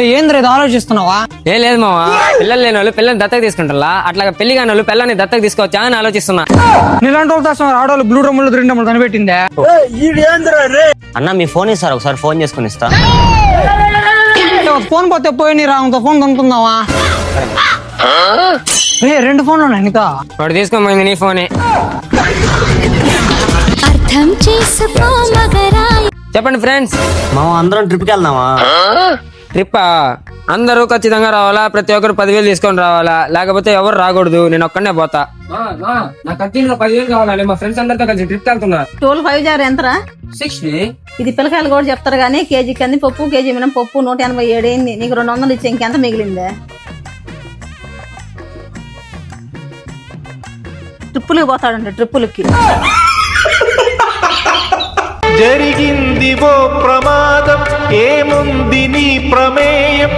ఏంద్ర ఇది ఆలోచిస్తున్నావా? ఏం లేదు మావా, పిల్లలు లేని వాళ్ళు పిల్లల్ని దత్తకు తీసుకుంటారా, అట్లా పెళ్లి కాని వాళ్ళు పిల్లల్ని దత్తకు తీసుకోవచ్చా అని ఆలోచిస్తున్నా. నీలాంటి వాళ్ళు తెస్తున్నారు ఆడవాళ్ళు బ్లూ డ్రమ్ములు గ్రీన్ డ్రమ్ములు కనిపెట్టిందే. అన్న మీ ఫోన్ ఇస్తారు, ఒకసారి ఫోన్ చేసుకుని ఇస్తా. ఫోన్ పోతే పోయి నీ రాంతో ఫోన్ కొనుక్కుందావా? రెండు ఫోన్లు ఉన్నాయి నీకా? వాడు తీసుకోమంది నీ ఫోనే. చెప్పండి ఫ్రెండ్స్, మామ అందరం ట్రిప్కి వెళ్దామా? ట్రిప్పా? అందరూ ఖచ్చితంగా రావాలా, ప్రతి ఒక్కరు 10,000 తీసుకొని రావాలా, లేకపోతే ఎవరు రాకూడదు. నేను ఒక్కనే పోతా. నాకు 10,000 కావాలి, మా ఫ్రెండ్స్ అందరితో కలిసి ట్రిప్ వెళ్తున్నా. టోల్ 5 జార్ ఎంతరా? 60. ఇది పిల్లకాయలు కూడా చెప్తారు కానీ కేజీ కంది పప్పు, కేజీ మినం పప్పు 187 అయింది. నీకు 200 ఇచ్చి ఇంకెంత మిగిలిందే? ట్రిప్పులకి పోతాడంట, ట్రిప్పులకి. జరిగింది ఓ ప్రమాదం, ఏముంది నీ ప్రమేయం?